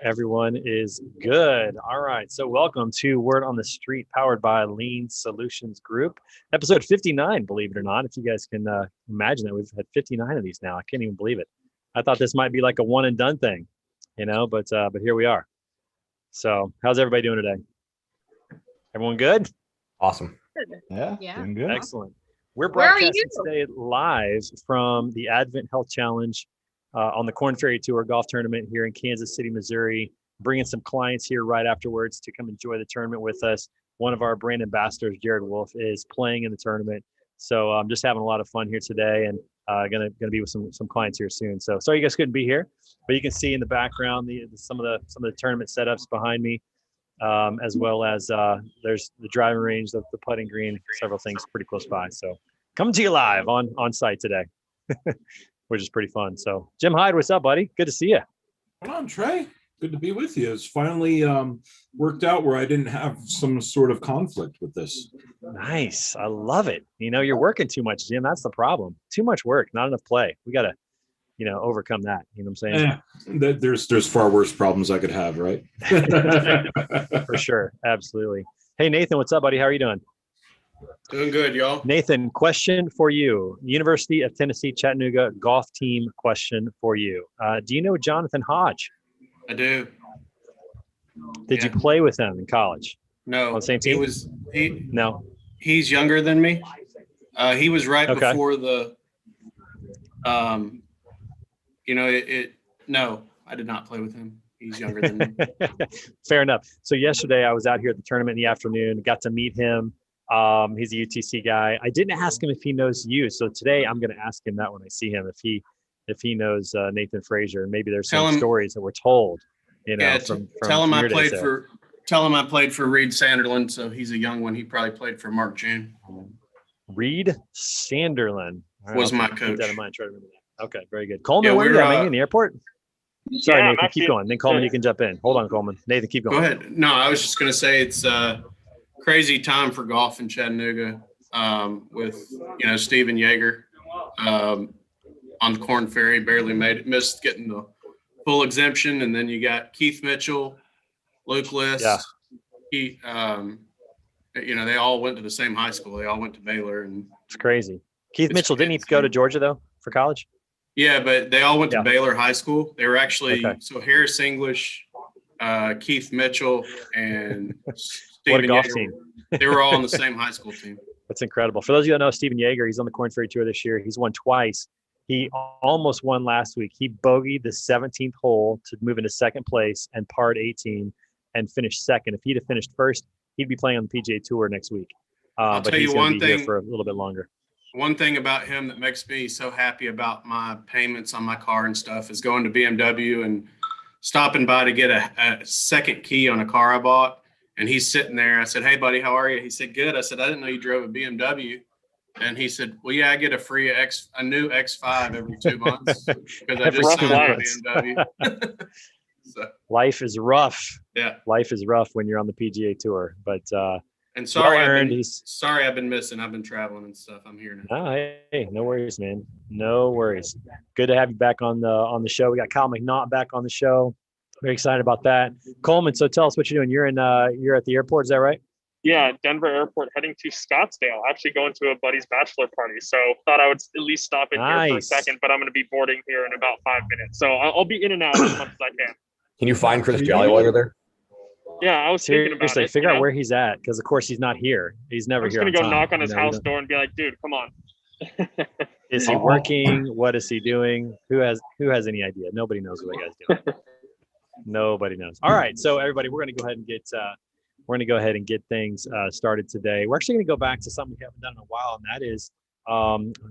Everyone is good. All right. So, welcome to Word on the Street, powered by Lean Solutions Group, episode 59. Believe it or not, if you guys can imagine that we've had 59 of these now, I can't even believe it. I thought this might be like a one and done thing, but here we are. So, how's everybody doing today? Everyone good? Awesome. Yeah. Doing good. Excellent. We're Where are broadcasting you? today live from the Advent Health Challenge on the Corn Ferry Tour golf tournament here in Kansas City, Missouri. Bringing some clients here right afterwards to come enjoy the tournament with us. One of our brand ambassadors, Jared Wolf, is playing in the tournament. So I'm just having a lot of fun here today, and gonna be with some clients here soon. So sorry you guys couldn't be here, but you can see in the background some of the tournament setups behind me, as well as there's the driving range, the putting green, several things pretty close by. So coming to you live on site today. Which is pretty fun. So, Jim Hyde, what's up, buddy? Good to see you. Come on, Trey. Good to be with you. It's finally worked out where I didn't have some sort of conflict with this. Nice. I love it. You're working too much, Jim. That's the problem. Too much work, not enough play. We got to, overcome that. You know what I'm saying? There's far worse problems I could have, right? For sure. Absolutely. Hey, Nathan, what's up, buddy? How are you doing? Doing good, y'all. Nathan, question for you. University of Tennessee, Chattanooga golf team question for you. Do you know Jonathan Hodge? I do. Did you play with him in college? No. On the same team? No. He's younger than me. He was right before the no, I did not play with him. He's younger than me. Fair enough. So yesterday I was out here at the tournament in the afternoon, got to meet him. He's a UTC guy. I didn't ask him if he knows you. So today I'm going to ask him that when I see him, if he knows Nathan Frazier, and maybe there's some stories that were told, from tell him I played for Reed Sanderland. So he's a young one. He probably played for Mark June. Reed Sanderland was my coach. Keep that in mind. Try to remember that. Okay. Very good. Coleman, where are you at? In the airport? Sorry, Nathan, keep going. Then Coleman, you can jump in. Hold on, Coleman. Nathan, keep going. Go ahead. No, I was just going to say it's crazy time for golf in Chattanooga with Steven Yeager on the Corn Ferry, barely missed getting the full exemption, and then you got Keith Mitchell, Luke List. Yeah. He they all went to the same high school. They all went to Baylor, and it's crazy. Keith Mitchell, didn't he go to Georgia though for college? Yeah, but they all went to Baylor High School. They were actually so Harris English, Keith Mitchell, and what a golf Yeager, team. They were all on the same high school team. That's incredible. For those of you that know Steven Yeager, he's on the Corn Ferry Tour this year. He's won twice. He almost won last week. He bogeyed the 17th hole to move into second place and parred 18 and finished second. If he'd have finished first, he'd be playing on the PGA Tour next week. But he's going to be here for a little bit longer. One thing about him that makes me so happy about my payments on my car and stuff is going to BMW and stopping by to get a second key on a car I bought. And he's sitting there. I said, "Hey, buddy, how are you?" He said, "Good." I said, "I didn't know you drove a BMW." And he said, "Well, yeah, I get a new X5 every 2 months because I just signed a BMW." So, life is rough. Yeah, life is rough when you're on the PGA Tour. But and sorry, I've been missing. I've been traveling and stuff. I'm here now. Oh, hey, no worries, man. No worries. Good to have you back on the show. We got Kyle McNaught back on the show. Very excited about that. Coleman, so tell us what you're doing. You're at the airport, is that right? Yeah, Denver Airport, heading to Scottsdale, actually going to a buddy's bachelor party. So thought I would at least stop in here for a second, but I'm going to be boarding here in about 5 minutes. So I'll be in and out as much as I can. Can you find Chris Jolly while you're there? Yeah, I was thinking about it. Figure out where he's at, because of course he's not here. He's never here. I'm just going to go knock on his house door and be like, "Dude, come on." Is he working? What is he doing? Who has any idea? Nobody knows what that guy's doing. Nobody knows. All right, so everybody, we're going to go ahead and get things started today. We're actually going to go back to something we haven't done in a while, and that is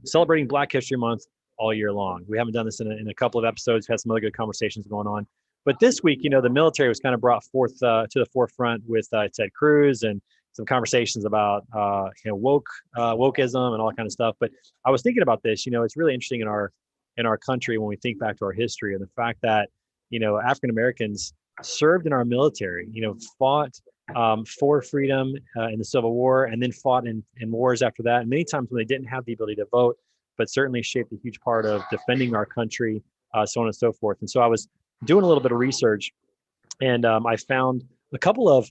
celebrating Black History Month all year long. We haven't done this in a couple of episodes. We've had some other good conversations going on, but this week, the military was kind of brought forth to the forefront with Ted Cruz and some conversations about wokeism and all that kind of stuff. But I was thinking about this. It's really interesting in our country when we think back to our history and the fact that African Americans served in our military, fought for freedom in the Civil War, and then fought in wars after that. And many times when they didn't have the ability to vote, but certainly shaped a huge part of defending our country, so on and so forth. And so I was doing a little bit of research And I found a couple of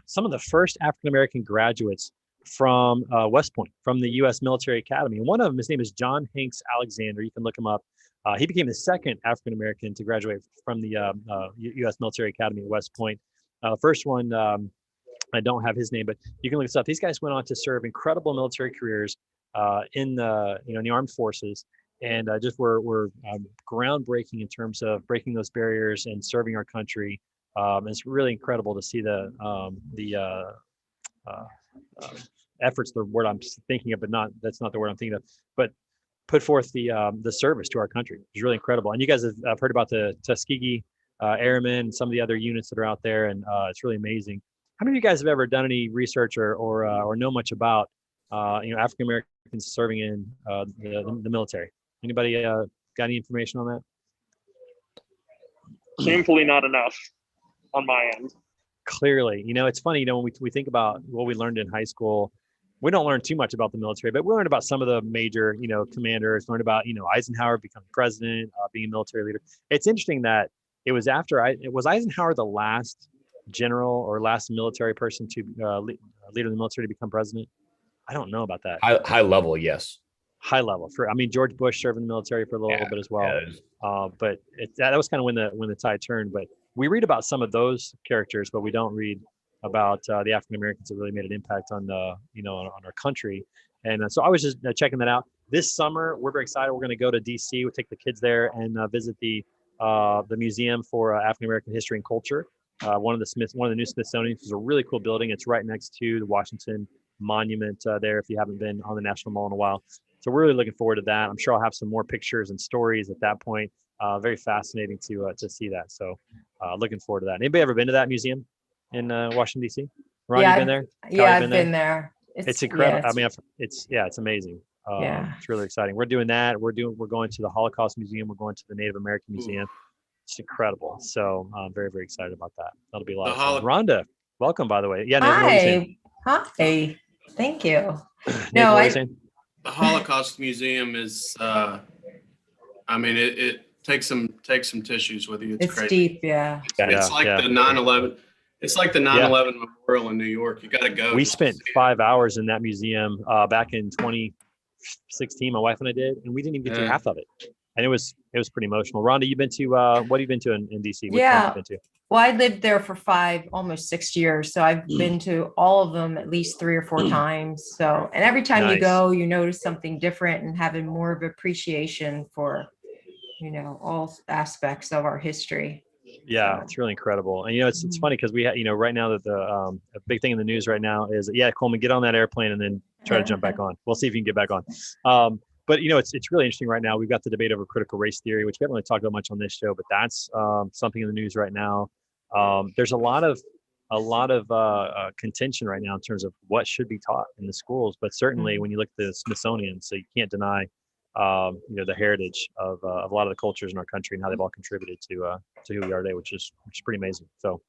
some of the first African American graduates from West Point, from the U.S. Military Academy. And one of them, his name is John Hanks Alexander. You can look him up. He became the second African American to graduate from the U.S. Military Academy at West Point. First one, I don't have his name, but you can look this up. These guys went on to serve incredible military careers in the armed forces, and just were groundbreaking in terms of breaking those barriers and serving our country. It's really incredible to see the efforts, the word I'm thinking of, but that's not the word I'm thinking of, but put forth the service to our country. It's really incredible. And you guys have heard about the Tuskegee Airmen and some of the other units that are out there, and it's really amazing. How many of you guys have ever done any research or know much about African Americans serving in the military? Anybody got any information on that? Shamefully not enough on my end. Clearly, it's funny, when we think about what we learned in high school, we don't learn too much about the military, but we learned about some of the major, commanders, learned about, Eisenhower becoming president, being a military leader. It's interesting that it was was Eisenhower the last general or last military person to leader of the military to become president? I don't know about that. High level, yes. High level. George Bush served in the military for a little bit as well. But that was kind of when the tide turned. But we read about some of those characters, but we don't read about the African Americans that really made an impact on on our country. And so I was just checking that out. This summer, we're very excited. We're going to go to DC. We'll take the kids there and visit the Museum for African American History and Culture. One of the new Smithsonian is a really cool building. It's right next to the Washington Monument there, if you haven't been on the National Mall in a while. So we're really looking forward to that. I'm sure I'll have some more pictures and stories at that point. Very fascinating to see that. So looking forward to that. Anybody ever been to that museum in Washington, D.C.? Ron, you been there? Yeah, I've been there. It's incredible. It's amazing. It's really exciting. We're doing that. We're going to the Holocaust Museum. We're going to the Native American Museum. It's incredible. So I'm very, very excited about that. That'll be a lot of fun. Rhonda, welcome, by the way. Yeah. Nathan, hi. Thank you. The Holocaust Museum is, it takes some tissues with you. It's crazy. Deep. Yeah. It's like the 9/11. It's like the 9/11 memorial in New York. You got to go. We spent 5 hours in that museum back in 2016. My wife and I did, and we didn't even get through half of it. And it was pretty emotional. Rhonda, you've been to what have you been to in DC? Which one have you been to? Well, I lived there for almost 6 years. So I've been to all of them at least 3 or 4 times. So, and every time you go, you notice something different and having more of appreciation for, all aspects of our history. Yeah, it's really incredible. And, it's funny because we have, right now that the big thing in the news right now is, Coleman, get on that airplane and then try to jump back on. We'll see if you can get back on. But it's really interesting right now. We've got the debate over critical race theory, which we haven't really talked about much on this show, but that's something in the news right now. There's a lot of contention right now in terms of what should be taught in the schools. But certainly when you look at the Smithsonian, so you can't deny the heritage of a lot of the cultures in our country and how they've all contributed to who we are today, which is pretty amazing. So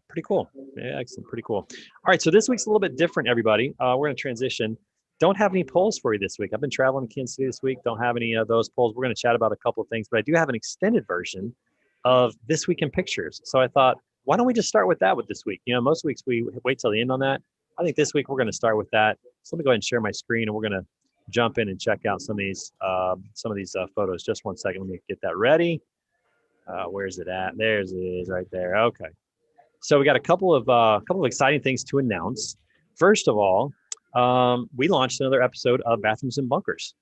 pretty cool. Yeah, excellent. Pretty cool. All right. So this week's a little bit different, everybody. We're going to transition. Don't have any polls for you this week. I've been traveling to Kansas City this week. Don't have any of those polls. We're going to chat about a couple of things, but I do have an extended version of This Week in Pictures. So I thought, why don't we just start with that with this week? Most weeks we wait till the end on that. I think this week we're going to start with that. So let me go ahead and share my screen, and we're going to jump in and check out some of these photos. Just one second. Let me get that ready. Where's it at? There's it is right there. Okay. So we got a couple of exciting things to announce. First of all, we launched another episode of Bathrooms and Bunkers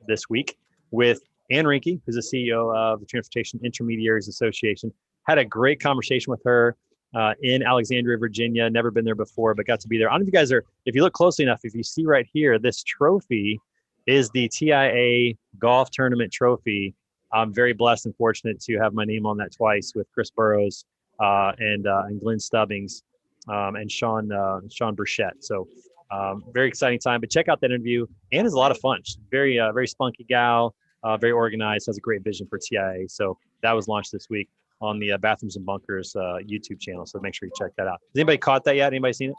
this week with Ann Rinke, who's the CEO of the Transportation Intermediaries Association. Had a great conversation with her in Alexandria, Virginia. Never been there before, but got to be there. I don't know if you guys if you look closely enough, if you see right here, this trophy is the TIA Golf Tournament trophy. I'm very blessed and fortunate to have my name on that twice with Chris Burrows and Glenn Stubbings. And Sean Burchett. So very exciting time. But check out that interview. Ann is a lot of fun. She's very spunky gal, very organized, has a great vision for TIA. So that was launched this week on the Bathrooms and Bunkers YouTube channel. So make sure you check that out. Has anybody caught that yet? Anybody seen it?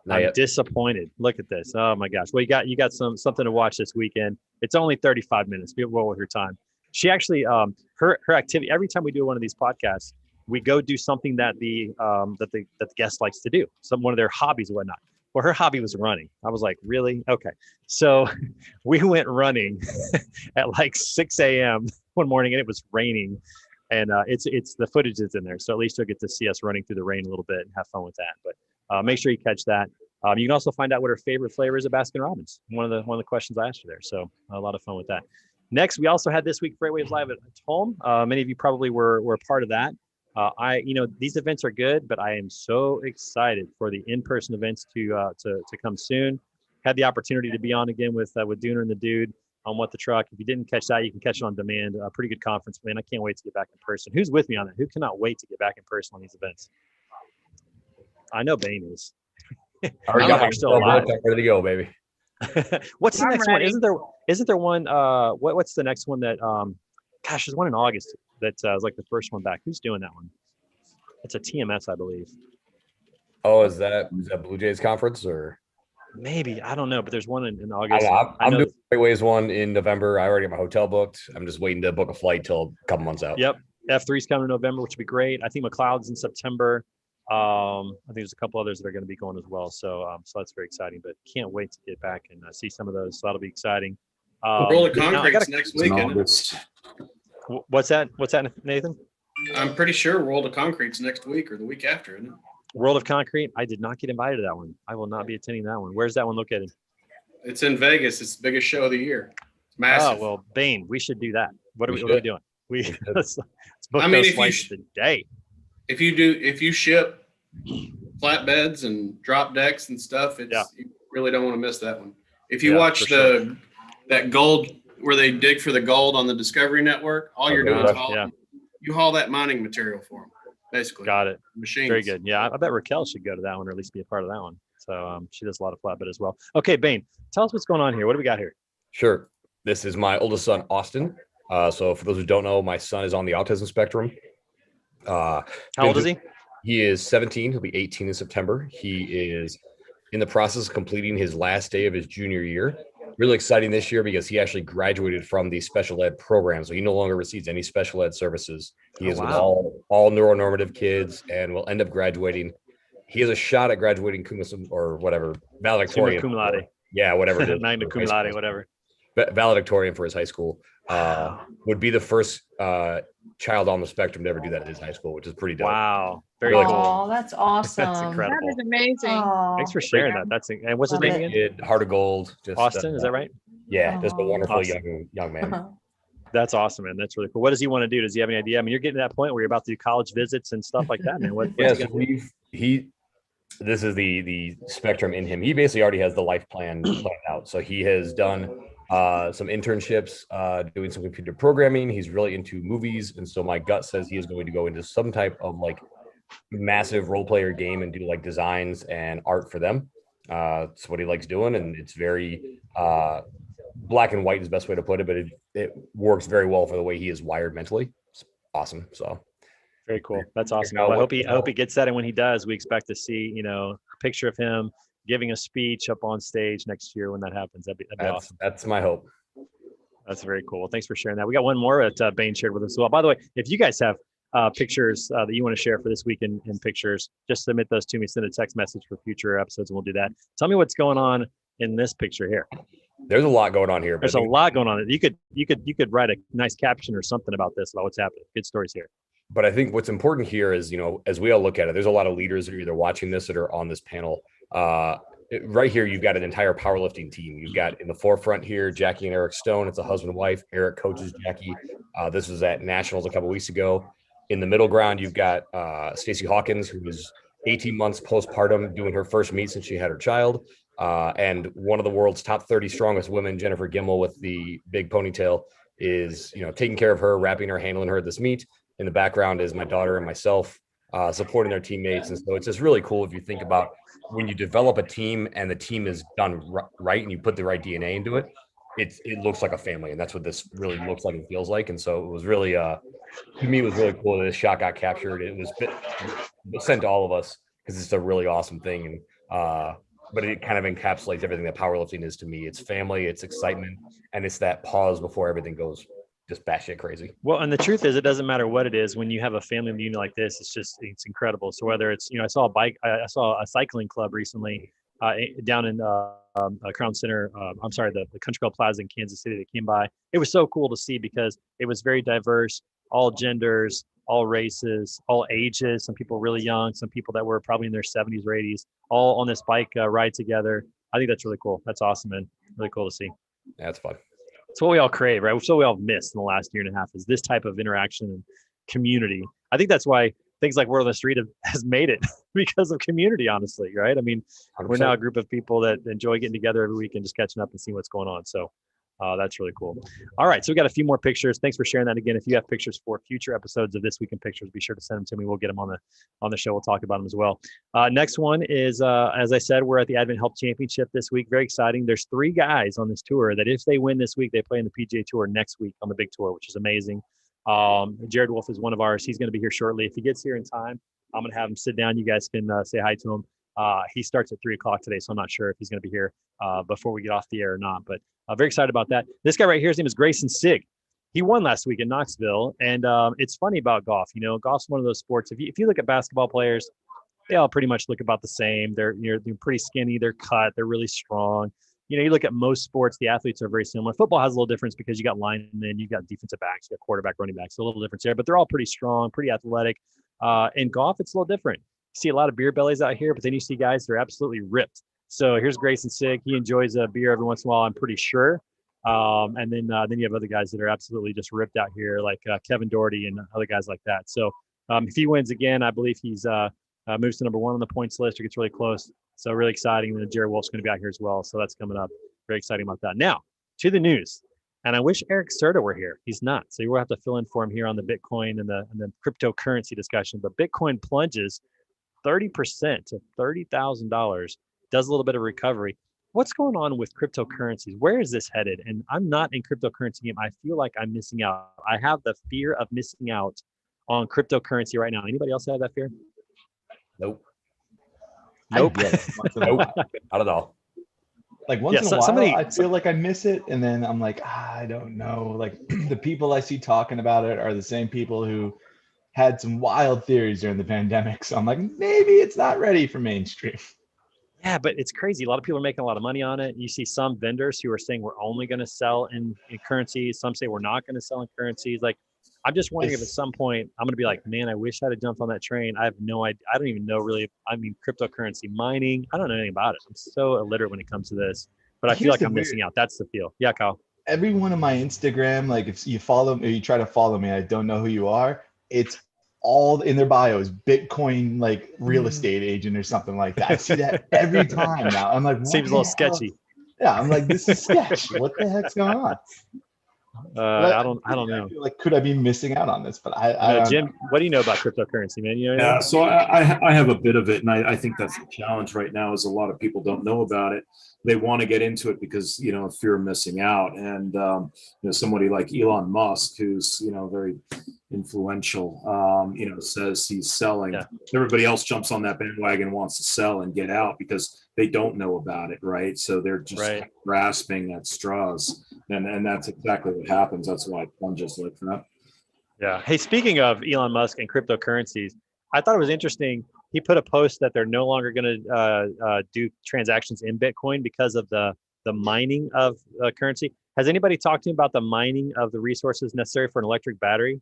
I'm disappointed. Look at this. Oh my gosh. Well, you got something to watch this weekend. It's only 35 minutes. Be well with your time. She actually, her activity, every time we do one of these podcasts, we go do something that the guest likes to do, one of their hobbies or whatnot. Well, her hobby was running. I was like, really? Okay. So we went running at like 6 a.m. one morning, and it was raining, and it's the footage is in there, so at least you'll get to see us running through the rain a little bit and have fun with that. But make sure you catch that. You can also find out what her favorite flavor is at Baskin Robbins. One of the questions I asked her there. So a lot of fun with that. Next, we also had this week FreightWaves Live at home. Many of you probably were a part of that. These events are good, but I am so excited for the in-person events to come soon. Had the opportunity to be on again with Dooner and the Dude on What the Truck. If you didn't catch that, you can catch it on demand. A pretty good conference, man. I can't wait to get back in person. Who's with me on that? Who cannot wait to get back in person on these events? I know Bane is. I already got my still alive. ready to go, baby. What's the I'm next ready. one? Isn't there one? What's the next one that? Gosh, there's one in August that is like the first one back. Who's doing that one? It's a TMS, I believe. Oh, is that Blue Jays conference or? Maybe, I don't know, but there's one in August. I'm doing FreightWaves one in November. I already got my hotel booked. I'm just waiting to book a flight till a couple months out. Yep, F3's coming in November, which would be great. I think McLeod's in September. I think there's a couple others that are going to be going as well. So that's very exciting. But can't wait to get back and see some of those. So that'll be exciting. World of now I Concrete's gotta- next week. isn't it? What's that, Nathan? I'm pretty sure World of Concrete's next week or the week after, isn't it? World of Concrete. I did not get invited to that one. I will not be attending that one. Where's that one located? It's in Vegas. It's the biggest show of the year. It's massive. Oh, well, Bane, we should do that. What are We we should. doing? Let's book I mean, those if you flights sh- today. If you ship flatbeds and drop decks and stuff, you really don't want to miss that one. If you Yeah, watch for that gold where they dig for the gold on the Discovery Network, all you're doing is you haul that mining material for them, basically. Got it. Machines. Very good. Yeah, I bet Raquel should go to that one or at least be a part of that one. So she does a lot of flatbed as well. Okay, Bane, tell us what's going on here. What do we got here? Sure. This is my oldest son, Austin. So for those who don't know, my son is on the autism spectrum. How old is he? He is 17. He'll be 18 in September. He is in the process of completing his last day of his junior year. Really exciting this year because he actually graduated from the special ed program. So he no longer receives any special ed services. He is with all neuronormative kids and will end up graduating. He has a shot at graduating or whatever, valedictorian. Summa cum laude. Yeah, whatever it is. Magna cum laude, whatever. Valedictorian for his high school. Would be the first child on the spectrum to ever do that at his high school, which is pretty dope. Wow. Very Really cool. Oh, that's awesome. That's incredible. That is amazing. Oh, Thanks for sharing that. And what's his Love name it. again? Kid, Heart of Gold. Just, Austin, is that right? Yeah, just a Oh. wonderful Awesome. young man. That's awesome, man. That's really cool. What does he want to do? Does he have any idea? I mean, you're getting to that point where you're about to do college visits and stuff like that, man. What's he Yes, gonna do? this is the spectrum in him. He basically already has the life plan planned out. So he has done some internships, doing some computer programming. He's really into movies. And so my gut says he is going to go into some type of like massive role player game and do like designs and art for them. It's what he likes doing. And it's very black and white is the best way to put it, but it works very well for the way he is wired mentally. It's awesome. So Very cool. That's awesome. Well, I hope he gets that. And when he does, we expect to see, a picture of him giving a speech up on stage next year when that happens. That'd be awesome. That's my hope. That's very cool. Well, thanks for sharing that. We got one more that Bane shared with us as well. By the way, if you guys have pictures that you want to share for this week in pictures, just submit those to me. Send a text message for future episodes and we'll do that. Tell me what's going on in this picture here. There's a lot going on here. There's a lot going on. You could write a nice caption or something about this, about what's happening. Good stories here. But I think what's important here is, as we all look at it, there's a lot of leaders that are either watching this or are on this panel. Right here, you've got an entire powerlifting team. You've got in the forefront here, Jackie and Eric Stone. It's a husband and wife. Eric coaches Jackie. This was at Nationals a couple weeks ago. In the middle ground, you've got Stacey Hawkins, who is 18 months postpartum, doing her first meet since she had her child. And one of the world's top 30 strongest women, Jennifer Gimmel, with the big ponytail, is taking care of her, wrapping her, handling her at this meet. In the background is my daughter and myself supporting their teammates. And so it's just really cool if you think about when you develop a team and the team is done right and you put the right DNA into it, it looks like a family. And that's what this really looks like and feels like. And so it was really, to me, it was really cool that this shot got captured. It was sent to all of us because it's a really awesome thing. And, but it kind of encapsulates everything that powerlifting is to me. It's family, it's excitement, and it's that pause before everything goes just batshit crazy. Well, and the truth is, it doesn't matter what it is. When you have a family reunion like this, it's incredible. So whether it's, I saw I saw a cycling club recently down in Crown Center. I'm sorry, the Country Club Plaza in Kansas City that came by. It was so cool to see because it was very diverse, all genders, all races, all ages. Some people really young, some people that were probably in their 70s or 80s, all on this bike ride together. I think that's really cool. That's awesome, man. Really cool to see. Yeah, that's fun. It's what we all crave, right? It's what we all missed in the last year and a half is this type of interaction and community. I think that's why things like Word on the Street has made it because of community, honestly, right? I mean, 100%. we're now a group of people that enjoy getting together every week and just catching up and seeing what's going on. So that's really cool. All right, so we got a few more pictures. Thanks for sharing that. Again, if you have pictures for future episodes of This Week in Pictures, be sure to send them to me. We'll get them on the show. We'll talk about them as well. Next one is, as I said, we're at the Advent Health Championship this week. Very exciting. There's 3 guys on this tour that if they win this week, they play in the PGA Tour next week on the big tour, which is amazing. Jared Wolf is one of ours. He's going to be here shortly. If he gets here in time, I'm going to have him sit down. You guys can say hi to him. He starts at 3:00 today, so I'm not sure if he's going to be here before we get off the air or not, but very excited about that. This guy right here, his name is Grayson Sigg. He won last week in Knoxville, and it's funny about golf. Golf's one of those sports. If you look at basketball players, they all pretty much look about the same. They're pretty skinny, they're cut, they're really strong. You look at most sports, the athletes are very similar. Football has a little difference because you got linemen, you got defensive backs, you got quarterback, running backs, so a little difference there, but they're all pretty strong, pretty athletic. In golf, it's a little different. You see a lot of beer bellies out here, but then you see guys that are absolutely ripped. So here's Grayson Sigg. He enjoys a beer every once in a while, I'm pretty sure. And then you have other guys that are absolutely just ripped out here, like Kevin Doherty and other guys like that. So if he wins again, I believe he's moves to number 1 on the points list or gets really close. So really exciting. And then Jared Wolf's going to be out here as well. So that's coming up. Very exciting about that. Now to the news. And I wish Eric Serta were here. He's not. So you'll have to fill in for him here on the Bitcoin and the cryptocurrency discussion. But Bitcoin plunges 30% to $30,000, does a little bit of recovery. What's going on with cryptocurrencies? Where is this headed? And I'm not in cryptocurrency game. I feel like I'm missing out. I have the fear of missing out on cryptocurrency right now. Anybody else have that fear? Nope. Nope. Nope. Not at all. Like once in a while, I feel like I miss it. And then I'm like, I don't know. Like the people I see talking about it are the same people who had some wild theories during the pandemic. So I'm like, maybe it's not ready for mainstream. Yeah, but it's crazy. A lot of people are making a lot of money on it. You see some vendors who are saying we're only going to sell in currencies. Some say we're not going to sell in currencies. Like, I'm just wondering if at some point I'm going to be like, man, I wish I'd have jumped on that train. I have no idea. I don't even know really. Cryptocurrency mining. I don't know anything about it. I'm so illiterate when it comes to this, but I feel like I'm missing out. That's the feel. Yeah, Kyle. Every one of my Instagram, like if you follow me, or you try to follow me, I don't know who you are. It's all in their bios, Bitcoin, like real estate agent or something like that. I see that every time now. I'm like, seems a little sketchy. Yeah, I'm like, this is sketch. What the heck's going on? I don't know. I feel like, could I be missing out on this? But I Jim, what do you know about cryptocurrency, man? Yeah, so I have a bit of it, and I think that's the challenge right now is a lot of people don't know about it. They want to get into it because, of fear of missing out. And, somebody like Elon Musk, who's, very influential, says he's selling. Yeah. Everybody else jumps on that bandwagon, wants to sell and get out because they don't know about it, right? So they're just grasping at straws. And that's exactly what happens. That's why it plunges like that. Yeah. Hey, speaking of Elon Musk and cryptocurrencies, I thought it was interesting. He put a post that they're no longer going to do transactions in Bitcoin because of the mining of currency. Has anybody talked to him about the mining of the resources necessary for an electric battery?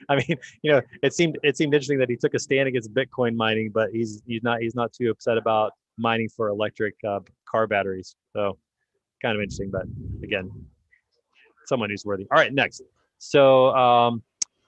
I mean, it seemed interesting that he took a stand against Bitcoin mining, but he's not too upset about mining for electric car batteries. So kind of interesting, but again, somewhat newsworthy. All right, next. So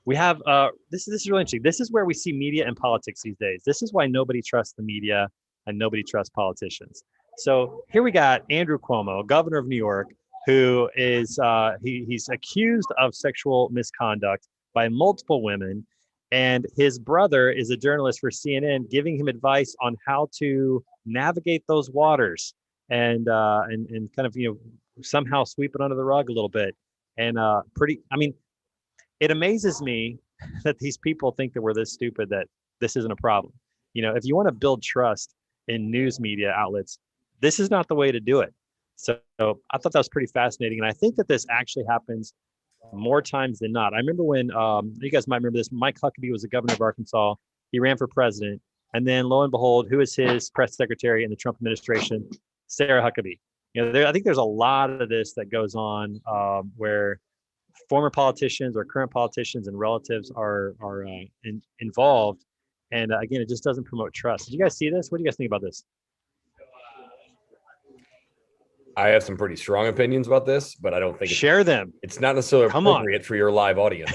we have this is really interesting. This is where we see media and politics these days. This is why nobody trusts the media and nobody trusts politicians. So here we got Andrew Cuomo, governor of New York, who is he's accused of sexual misconduct by multiple women, and his brother is a journalist for CNN, giving him advice on how to navigate those waters and kind of somehow sweep it under the rug a little bit. And it amazes me that these people think that we're this stupid that this isn't a problem. If you want to build trust in news media outlets, this is not the way to do it. So I thought that was pretty fascinating. And I think that this actually happens more times than not. I remember when you guys might remember this. Mike Huckabee was the governor of Arkansas. He ran for president, and then lo and behold, who is his press secretary in the Trump administration? Sarah Huckabee. I think there's a lot of this that goes on where former politicians or current politicians and relatives are involved, and again, it just doesn't promote trust. Did you guys see this? What do you guys think about this? I have some pretty strong opinions about this, but I don't think share them. It's not necessarily appropriate for your live audience.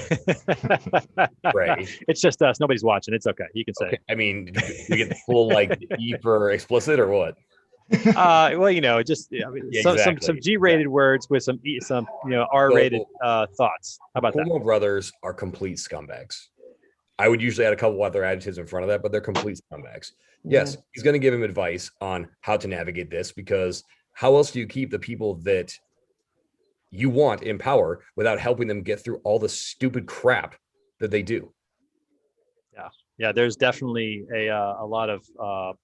Right. It's just us. Nobody's watching. It's okay. You can say. Okay. I mean, you get the full like deep or explicit or what? Well, just some G-rated words with some R-rated thoughts. How about that? Cuomo brothers are complete scumbags. I would usually add a couple other adjectives in front of that, but they're complete scumbags. Yes, he's going to give him advice on how to navigate this, because how else do you keep the people that you want in power without helping them get through all the stupid crap that they do? Yeah, there's definitely a lot of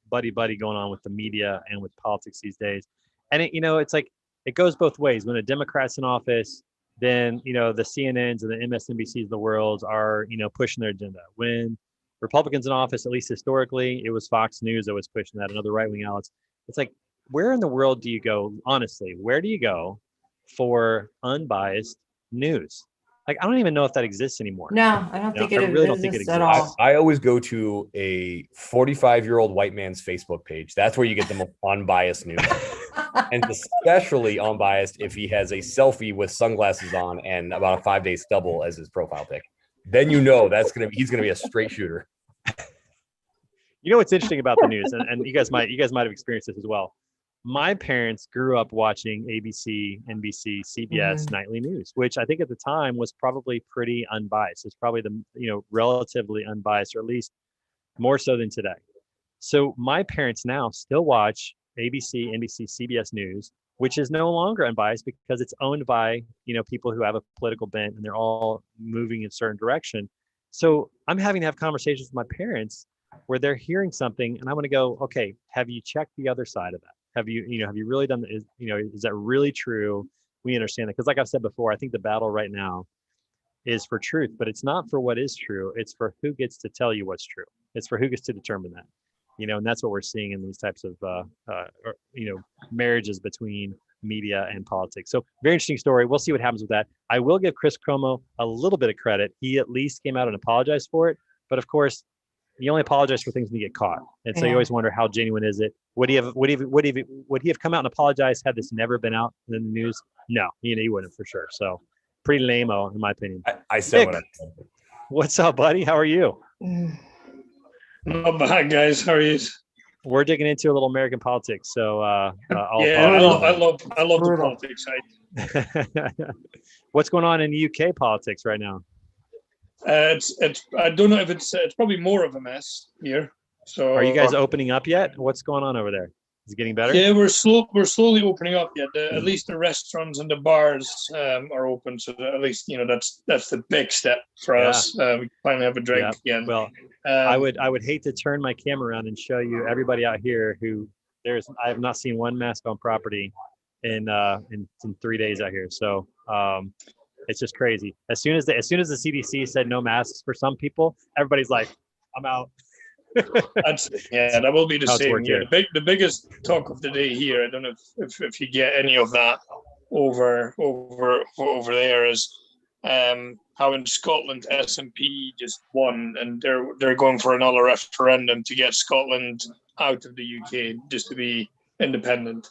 buddy going on with the media and with politics these days. And it's like it goes both ways. When a Democrat's in office, then the CNNs and the MSNBCs of the world are pushing their agenda. When Republicans in office, at least historically, it was Fox News that was pushing that, and other right-wing outlets. It's like, where in the world do you go? Honestly, where do you go for unbiased news? Like, I don't even know if that exists anymore. No, I don't think it really don't think it exists at all. I always go to a 45-year-old white man's Facebook page. That's where you get the most unbiased news. And especially unbiased if he has a selfie with sunglasses on and about a 5-day stubble as his profile pic. Then he's gonna be a straight shooter. What's interesting about the news, and you guys might have experienced this as well. My parents grew up watching ABC, NBC, CBS nightly news, which I think at the time was probably pretty unbiased. It's probably the relatively unbiased, or at least more so than today. So my parents now still watch ABC, NBC, CBS News, which is no longer unbiased because it's owned by people who have a political bent, and they're all moving in a certain direction. So I'm having to have conversations with my parents where they're hearing something, and I want to go, okay, have you checked the other side of that? Have you really done, is that really true? We understand that. Because like I've said before, I think the battle right now is for truth, but it's not for what is true. It's for who gets to tell you what's true. It's for who gets to determine that, and that's what we're seeing in these types of, marriages between media and politics. So very interesting story. We'll see what happens with that. I will give Chris Cuomo a little bit of credit. He at least came out and apologized for it. But of course, you only apologize for things when you get caught. And so you always wonder, how genuine is it? Would he have come out and apologized had this never been out in the news? No, he wouldn't for sure. So pretty lame-o in my opinion. I said what I said. What's up, buddy? How are you? Not bad, guys. How are you? We're digging into a little American politics. So I love the politics side. What's going on in UK politics right now? It's I don't know if it's probably more of a mess here. So are you guys opening up yet? What's going on over there? Is it getting better? Yeah, we're slowly opening up. Yet at least the restaurants and the bars are open. So at least that's the big step for us. We finally have a drink again. Well, I would hate to turn my camera around and show you everybody out here who I have not seen one mask on property in 3 days out here. So it's just crazy. As soon as the CDC said no masks for some people, everybody's like, I'm out. That will be the same here. The biggest talk of the day here, I don't know if you get any of that over there, is how in Scotland SNP just won, and they're going for another referendum to get Scotland out of the UK just to be independent.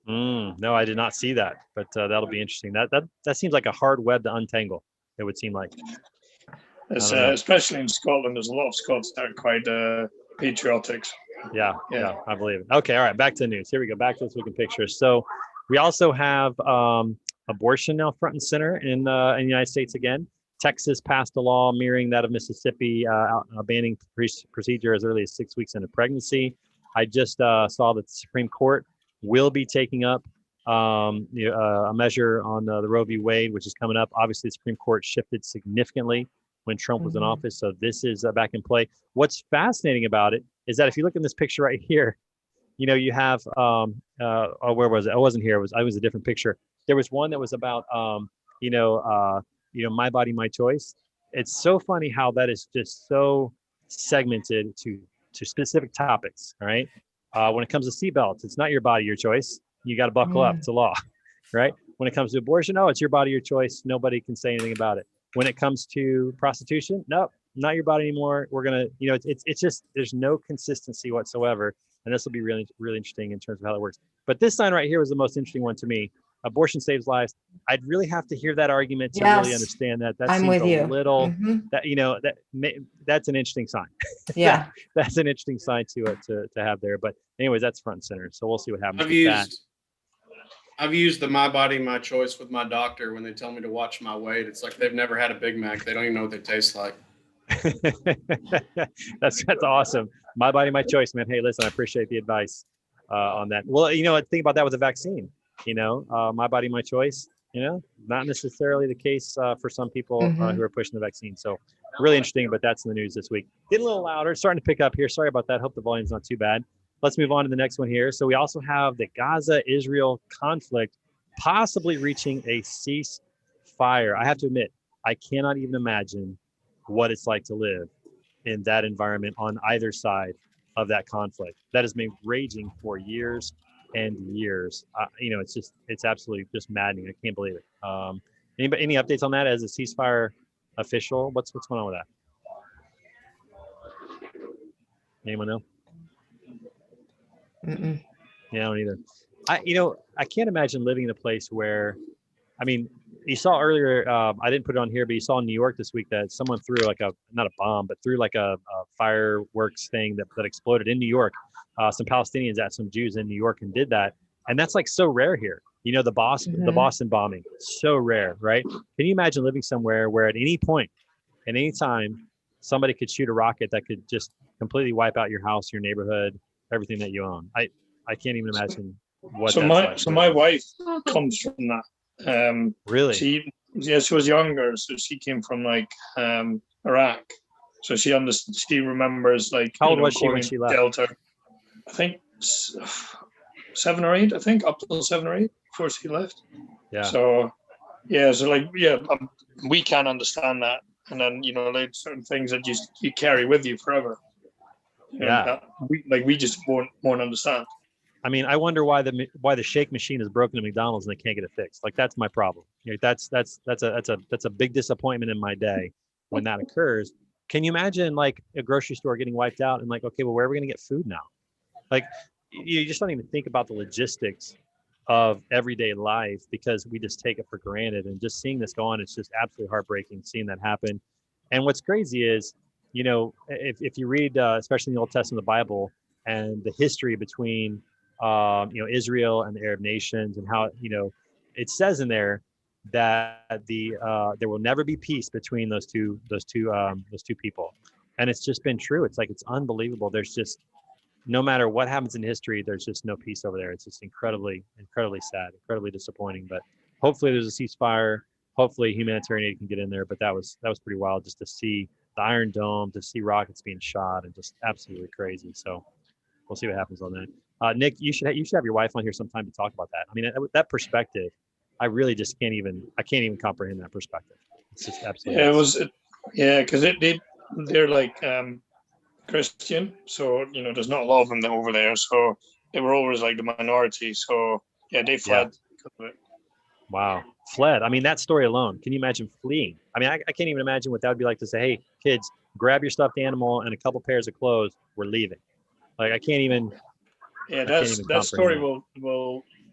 No, I did not see that, but that'll be interesting. That seems like a hard web to untangle. It would seem like. Especially in Scotland, there's a lot of Scots that are quite patriotic. Yeah, I believe it. Okay, all right, back to the news. Here we go, back to this week in pictures. So we also have abortion now front and center in the United States again. Texas passed a law mirroring that of Mississippi, banning procedure as early as 6 weeks into pregnancy. I just saw that the Supreme Court will be taking up a measure on the Roe v. Wade, which is coming up. Obviously, the Supreme Court shifted significantly when Trump was in office. So this is back in play. What's fascinating about it is that if you look in this picture right here, you have, where was it? I wasn't here. It was a different picture. There was one that was about, My Body, My Choice. It's so funny how that is just so segmented to specific topics. All right. When it comes to seatbelts, it's not your body, your choice. You got to buckle up. It's a law, right? When it comes to abortion, it's your body, your choice. Nobody can say anything about it. When it comes to prostitution, nope, not your body anymore. We're gonna, it's just there's no consistency whatsoever, and this will be really, really interesting in terms of how it works. But this sign right here was the most interesting one to me. Abortion saves lives. I'd really have to hear that argument to really understand that. That seems a little that's an interesting sign. Yeah, that's an interesting sign to have there. But anyways, that's front and center. So we'll see what happens. I've used the My Body, My Choice with my doctor when they tell me to watch my weight. It's like they've never had a Big Mac. They don't even know what they taste like. That's awesome. My Body, My Choice, man. Hey, listen, I appreciate the advice on that. Well, think about that with the vaccine. My Body, My Choice. Not necessarily the case for some people who are pushing the vaccine. So really interesting, but that's in the news this week. Getting a little louder, starting to pick up here. Sorry about that. Hope the volume's not too bad. Let's move on to the next one here. So we also have the Gaza-Israel conflict possibly reaching a ceasefire. I have to admit, I cannot even imagine what it's like to live in that environment on either side of that conflict. That has been raging for years and years. It's absolutely just maddening. I can't believe it. Any updates on that as a ceasefire official? What's going on with that? Anyone know? Mm-mm. Yeah, I don't either. I can't imagine living in a place where, you saw earlier, I didn't put it on here, but you saw in New York this week that someone threw not a bomb, but threw a fireworks thing that exploded in New York. Some Palestinians at some Jews in New York and did that. And that's so rare here. The Boston bombing, so rare, right? Can you imagine living somewhere where at any point, at any time, somebody could shoot a rocket that could just completely wipe out your house, your neighborhood, everything that you own? I can't even imagine what that's like. So my wife comes from that. Really? She was younger, so she came from Iraq. So she remembers how old was she when she left? Delta. I think 7 or 8. I think up till 7 or 8 before she left. Yeah. So we can't understand that, and then certain things that you carry with you forever. We just won't understand. I wonder why the shake machine is broken at McDonald's and they can't get it fixed. That's my problem. That's a big disappointment in my day when that occurs. Can you imagine a grocery store getting wiped out and okay, well, where are we going to get food now? You just don't even think about the logistics of everyday life because we just take it for granted. And just seeing this go on, it's just absolutely heartbreaking seeing that happen. And what's crazy is, if you read, especially in the Old Testament, the Bible, and the history between, Israel and the Arab nations, and how, it says in there that there will never be peace between those two people, and it's just been true. It's unbelievable. There's just, no matter what happens in history, there's just no peace over there. It's just incredibly, incredibly sad, incredibly disappointing. But hopefully there's a ceasefire. Hopefully humanitarian aid can get in there. But that was pretty wild just to see the Iron Dome, to see rockets being shot, and just absolutely crazy. So we'll see what happens on that. Nick, you should have your wife on here sometime to talk about that. That perspective, I really just can't even comprehend that perspective. It's just absolutely. Yeah, because they're Christian, so there's not a lot of them over there. So they were always the minority. So yeah, they fled. Yeah. Wow, fled. That story alone. Can you imagine fleeing? I can't even imagine what that would be like to say, "Hey, kids, grab your stuffed animal and a couple pairs of clothes. We're leaving." I can't even. Yeah, that story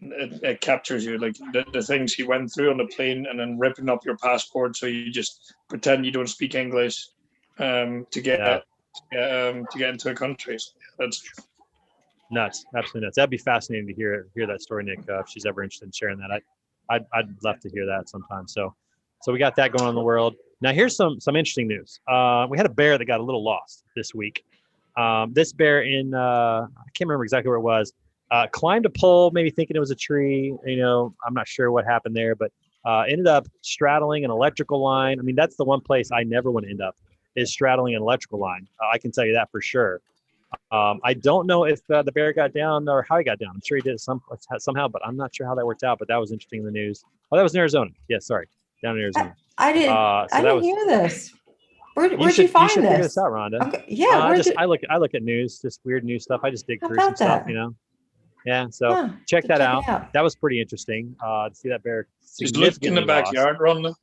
it captures you, the things he went through on the plane, and then ripping up your passport so you just pretend you don't speak English to get into a country. That's nuts, absolutely nuts. That'd be fascinating to hear that story, Nick. If she's ever interested in sharing that, I'd love to hear that sometime. So we got that going on in the world. Now here's some interesting news. We had a bear that got a little lost this week. This bear in I can't remember exactly where it was. Climbed a pole, maybe thinking it was a tree. I'm not sure what happened there, but ended up straddling an electrical line. That's the one place I never want to end up, is straddling an electrical line. I can tell you that for sure. I don't know if the bear got down or how he got down. I'm sure he did somehow, but I'm not sure how that worked out. But that was interesting in the news. Oh, that was in Arizona. Yeah, sorry, down in Arizona. I didn't hear this. Where'd you find should this? Figure this out, Rhonda. Okay. Yeah. I look at news, just weird news stuff. I just dig How through some about stuff, that? you know. Yeah, so check that out. That was pretty interesting. To see that bear Just look in the backyard, Rhonda.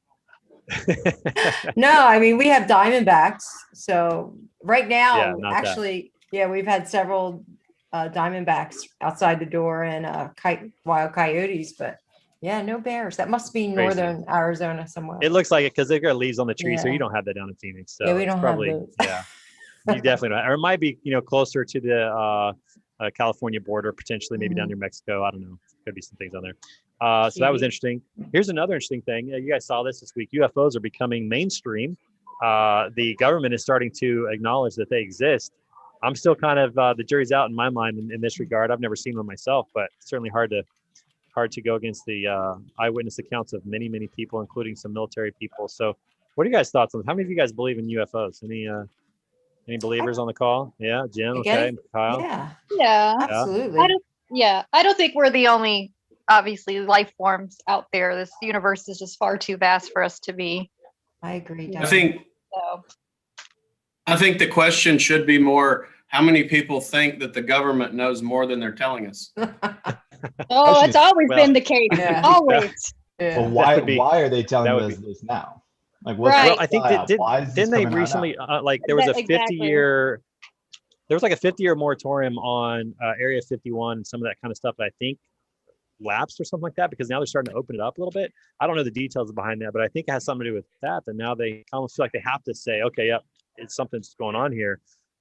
No, I mean, we have Diamondbacks. So right now, not actually, we've had several Diamondbacks outside the door and wild coyotes, but no bears. That must be northern Arizona somewhere. It looks like it because they've got leaves on the trees, so you don't have that down in Phoenix. So we don't probably, have those. You definitely don't. Or it might be, closer to the California border, potentially maybe down near Mexico. I don't know. Could be some things on there. So that was interesting. Here's another interesting thing. You guys saw this week. UFOs are becoming mainstream. The government is starting to acknowledge that they exist. I'm still kind of the jury's out in my mind in this regard. I've never seen one myself, but it's certainly hard to go against the eyewitness accounts of many people, including some military people. So, what are you guys' thoughts on this? How many of you guys believe in UFOs? Any believers on the call? Yeah, Jim. Okay, Kyle. Yeah, absolutely. I don't think we're the only obviously life forms out there. This universe is just far too vast for us to be. I agree. I think the question should be more, how many people think that the government knows more than they're telling us? Oh, it's always been the case. Always. Well, why are they telling us this now? Like, what's right. Well, I think didn't they recently there was a 50-year there was like a 50-year moratorium on Area 51 and some of that kind of stuff that I think lapsed or something like that, because now they're starting to open it up a little bit. I don't know the details behind that, but I think it has something to do with that. And now they almost feel like they have to say, okay, yep, it's something's going on here.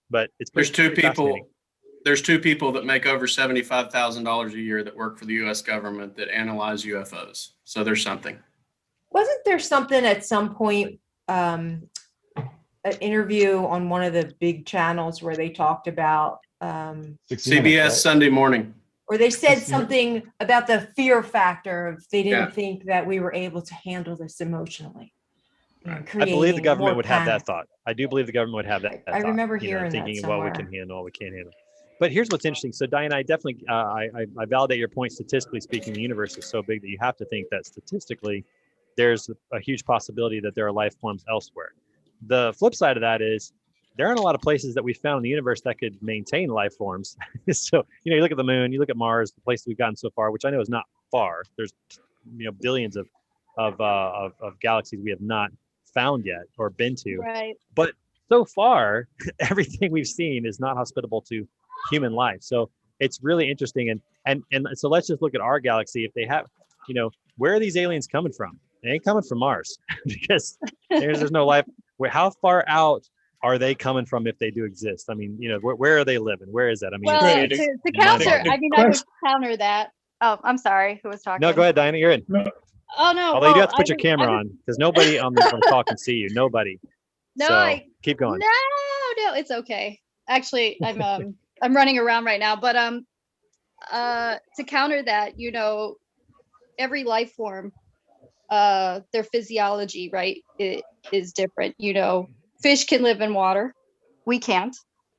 But it's there's two people that make over $75,000 a year that work for the U.S. government that analyze UFOs. So there's something. Wasn't there something at some point, an interview on one of the big channels where they talked about CBS right? Sunday Morning, or they said something about the fear factor of they didn't think that we were able to handle this emotionally. I believe the government would have that thought. I do believe the government would have that. I remember hearing thinking that what we can handle, what we can't handle. But here's what's interesting. So Diana, I definitely I validate your point. Statistically speaking, the universe is so big that you have to think that statistically there's a huge possibility that there are life forms elsewhere. The flip side of that is there aren't a lot of places that we found in the universe that could maintain life forms. So, you look at the moon, you look at Mars, the places we've gotten so far, which I know is not far. There's, billions of galaxies we have not found yet or been to. Right. But so far, everything we've seen is not hospitable to human life. So it's really interesting. And so let's just look at our galaxy. If they have, where are these aliens coming from? They ain't coming from Mars because there's no life. How far out are they coming from if they do exist? I mean, where are they living? Where is that? I mean, well, to counter, I would counter that. Oh, I'm sorry. Who was talking? No, go ahead, Diana. You're in. Oh no. Although you do have to put your camera on because nobody on the call can see you. Nobody. No, so keep going. No, it's okay. Actually, I'm running around right now, but to counter that, every life form, their physiology, right, it is different. Fish can live in water. We can't.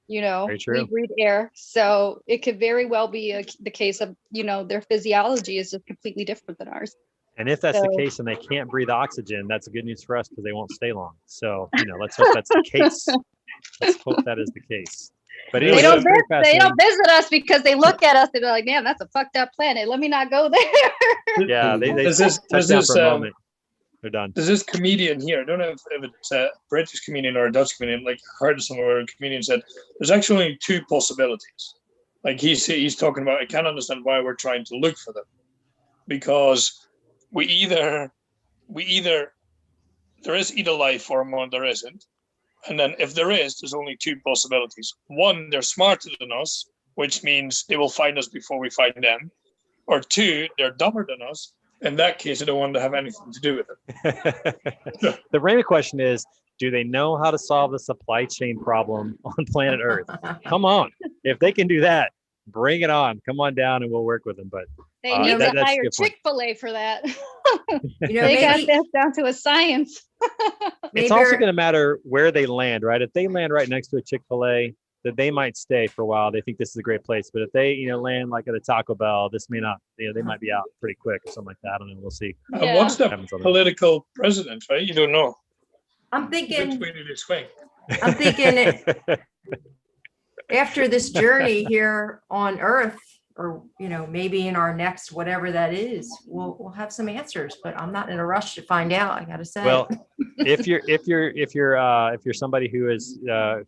Very true. We breathe air. So it could very well be the case of, their physiology is just completely different than ours. And if that's the case and they can't breathe oxygen, that's good news for us because they won't stay long. So, let's hope that's the case. Let's hope that is the case. But anyway, they don't visit us because they look at us and they're like, man, that's a fucked up planet. Let me not go there. Yeah, they touch down for a moment. They're done. There's this comedian here. I don't know if it's a British comedian or a Dutch comedian. Like I heard somewhere where a comedian said there's actually only two possibilities. Like he's talking about, I can't understand why we're trying to look for them, because we either there is either life form or there isn't, and then if there is, there's only two possibilities. One, they're smarter than us, which means they will find us before we find them, or two, they're dumber than us. In that case, I don't want to have anything to do with it. The real question is, do they know how to solve the supply chain problem on planet Earth? Come on. If they can do that, bring it on. Come on down and we'll work with them. But they need to hire Chick-fil-A for that. They got this down to a science. It's also going to matter where they land, right? If they land right next to a Chick-fil-A, that they might stay for a while. They think this is a great place, but if they, land like at a Taco Bell, this may not, they might be out pretty quick or something like that. I don't know. We'll see. Yeah. What's the political president, right? You don't know. I'm thinking, Which way did it swing? I'm thinking after this journey here on Earth, or maybe in our next whatever that is, we'll have some answers. But I'm not in a rush to find out. I gotta say. Well, if you're somebody who is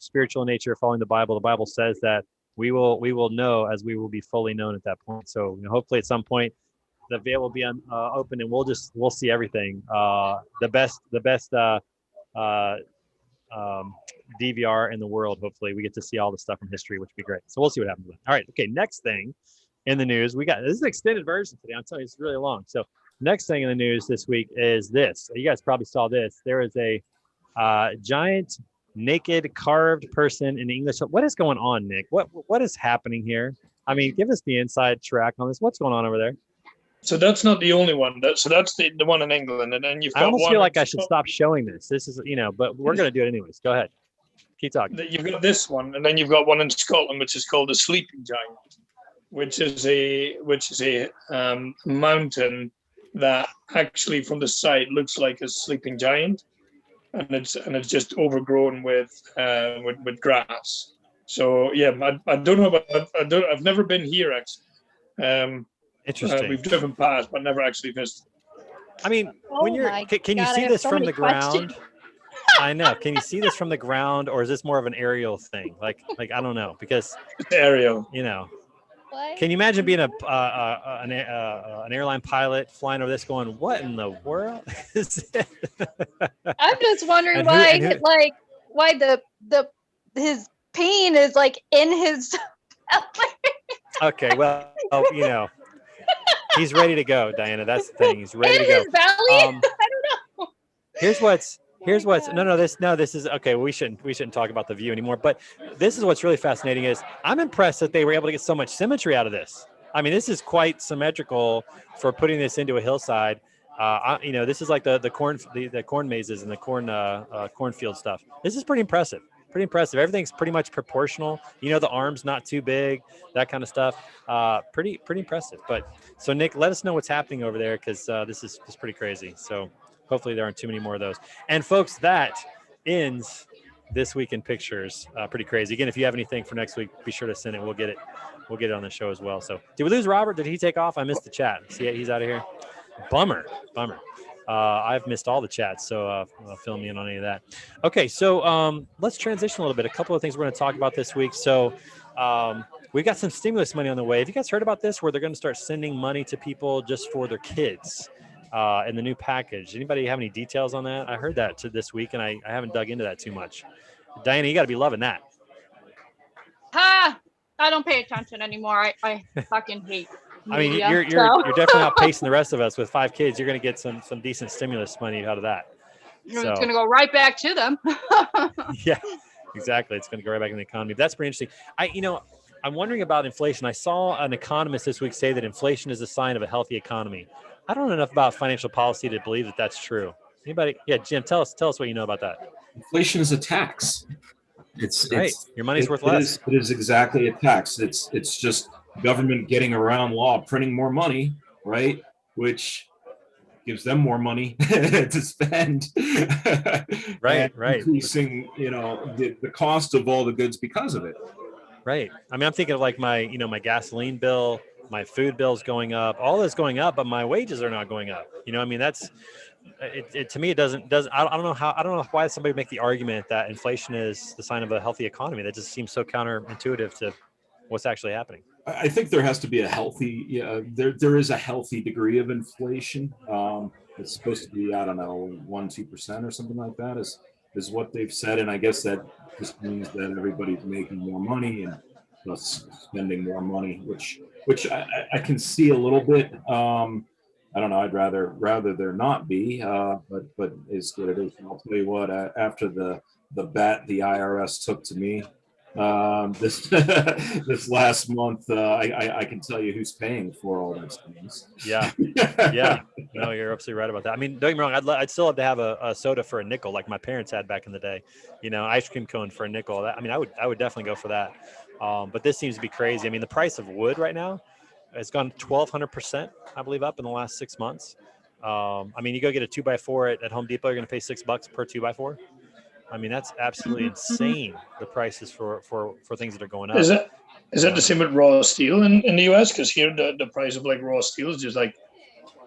spiritual in nature, following the Bible says that we will know as we will be fully known at that point. So hopefully at some point the veil will be open and we'll see everything. The best DVR in the world. Hopefully we get to see all the stuff from history, which would be great. So we'll see what happens. All right. Okay. Next thing in the news, this is an extended version today. I'm telling you, it's really long. So next thing in the news this week is this. You guys probably saw this. There is a giant naked carved person in English. What is going on, Nick? What is happening here? I mean, give us the inside track on this. What's going on over there? So that's not the only one. That's the one in England, and then you've got. I almost feel like I should stop showing this. This is but we're going to do it anyways. Go ahead. Keep talking. You've got this one, and then you've got one in Scotland, which is called the Sleeping Giant, which is a mountain that actually from the side looks like a sleeping giant, and it's just overgrown with grass. So yeah, I don't know about I've never been here actually. Interesting. We've driven past, but never actually visited. I mean, when you're can you see this from the ground? I know. Can you see this from the ground, or is this more of an aerial thing? Like I don't know, because it's aerial. What? Can you imagine being an airline pilot flying over this, going, "What in the world is it?" I'm just wondering why his peen is like in his. Okay, well, he's ready to go, Diana. That's the thing. He's ready to go. His belly? I don't know. Here's what's this is okay. We shouldn't talk about the view anymore. But this is what's really fascinating is I'm impressed that they were able to get so much symmetry out of this. I mean, this is quite symmetrical for putting this into a hillside. This is like the corn mazes and the cornfield stuff. This is pretty impressive. Pretty impressive. Everything's pretty much proportional. The arms not too big, that kind of stuff. Pretty impressive. But so Nick, let us know what's happening over there, because this is pretty crazy. So hopefully there aren't too many more of those. And folks, that ends this week in pictures. Pretty crazy. Again, if you have anything for next week, be sure to send it. We'll get it on the show as well. So did we lose Robert? Did he take off? I missed the chat. See, he's out of here. Bummer. I've missed all the chats, so fill me in on any of that. Okay, so let's transition a little bit. A couple of things we're going to talk about this week. So we've got some stimulus money on the way. Have you guys heard about this, where they're going to start sending money to people just for their kids in the new package? Anybody have any details on that? I heard that this week, and I haven't dug into that too much. Diana, you got to be loving that. I don't pay attention anymore. I fucking hate. I mean, you're definitely outpacing the rest of us. With 5 kids, you're going to get some decent stimulus money out of that. It's going to go right back to them. Yeah, exactly. It's going to go right back in the economy. But that's pretty interesting. I'm wondering about inflation. I saw an economist this week say that inflation is a sign of a healthy economy. I don't know enough about financial policy to believe that that's true. Anybody? Yeah, Jim, tell us what you know about that. Inflation is a tax. It's your money's worth less. It is exactly a tax. It's just government getting around law, printing more money, right? Which gives them more money to spend. Right. Increasing, the cost of all the goods because of it. Right. I mean, I'm thinking of like my gasoline bill, my food bill's going up, all that's going up, but my wages are not going up. I mean, that's it to me. It doesn't. I don't know why somebody would make the argument that inflation is the sign of a healthy economy. That just seems so counterintuitive to what's actually happening. I think there has to be a healthy, there is a healthy degree of inflation. It's supposed to be, I don't know, 1-2% or something like that is what they've said. And I guess that just means that everybody's making more money and thus spending more money, which I can see a little bit. I don't know. I'd rather there not be, but it's what it is. And I'll tell you what, after the bet the IRS took to me, This this last month, I can tell you who's paying for all those things. Yeah, yeah. No, you're absolutely right about that. I mean, don't get me wrong. I'd still love to have a soda for a nickel, like my parents had back in the day. Ice cream cone for a nickel. I would definitely go for that. But this seems to be crazy. I mean, the price of wood right now has gone 1,200%, I believe, up in the last 6 months. You go get a 2x4 at Home Depot, you're going to pay $6 per 2x4. I mean, that's absolutely insane. The prices for things that are going up. Is that the same with raw steel in the US? Because here the price of like raw steel is just like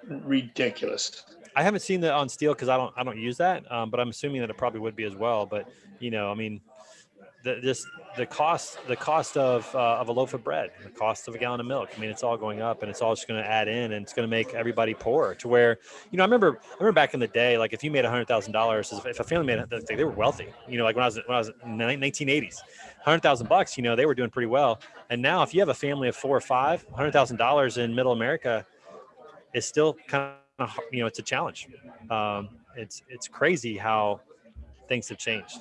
ridiculous. I haven't seen that on steel because I don't use that, but I'm assuming that it probably would be as well. But the cost of a loaf of bread, the cost of a gallon of milk. I mean, it's all going up, and it's all just going to add in, and it's going to make everybody poorer. To where, I remember back in the day, like if you made $100,000, if a family made it, they were wealthy. Like when I was in the 1980s, $100,000, they were doing pretty well. And now, if you have a family of 4 or 5, $100,000 in Middle America is still kind of, it's a challenge. It's crazy how things have changed.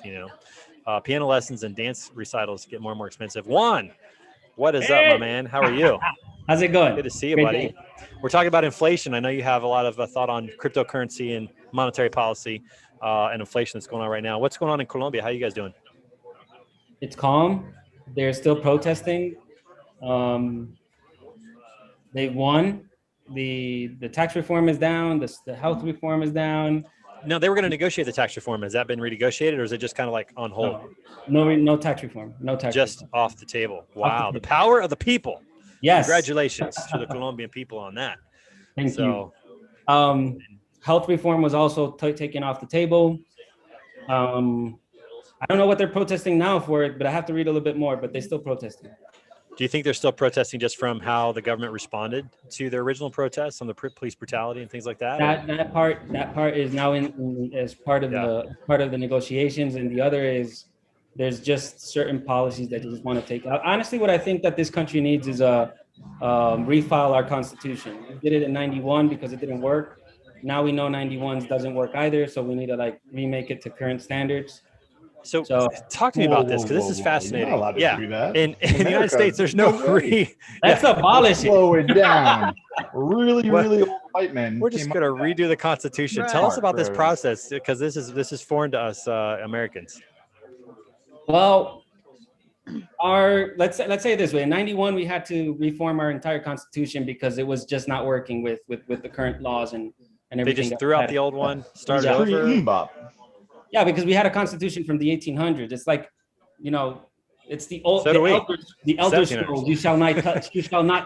Piano lessons and dance recitals get more and more expensive. Juan, what is up, my man? How are you? How's it going? Good to see you, buddy. We're talking about inflation. I know you have a lot of thought on cryptocurrency and monetary policy and inflation that's going on right now. What's going on in Colombia? How are you guys doing? It's calm. They're still protesting. They won. The tax reform is down. The health reform is down. No, they were going to negotiate the tax reform. Has that been renegotiated, or is it just kind of like on hold? No tax reform. Just off the table. Wow, the power of the people. Yes. Congratulations to the Colombian people on that. Thank you. Health reform was also taken off the table. I don't know what they're protesting now for, but I have to read a little bit more. But they're still protesting. Do you think they're still protesting just from how the government responded to their original protests on the police brutality and things like that? That part is now as part of the negotiations, and the other is there's just certain policies that they just want to take out. Honestly, what I think that this country needs is refile our constitution. We did it in '91 because it didn't work. Now we know '91 doesn't work either, so we need to remake it to current standards. So talk to me about this, because this is fascinating. You're not allowed to do that. In the United States, there's no Let's abolish it. Slow it down. Really old white men. We're just going to redo the Constitution. Right. Tell us about this process, because this is foreign to us Americans. Well, let's say it this way. In '91, we had to reform our entire Constitution because it was just not working with the current laws and everything. They just threw out the old one, started over. Yeah, because we had a constitution from the 1800s. It's like, it's the old, so the elder scrolls. You shall not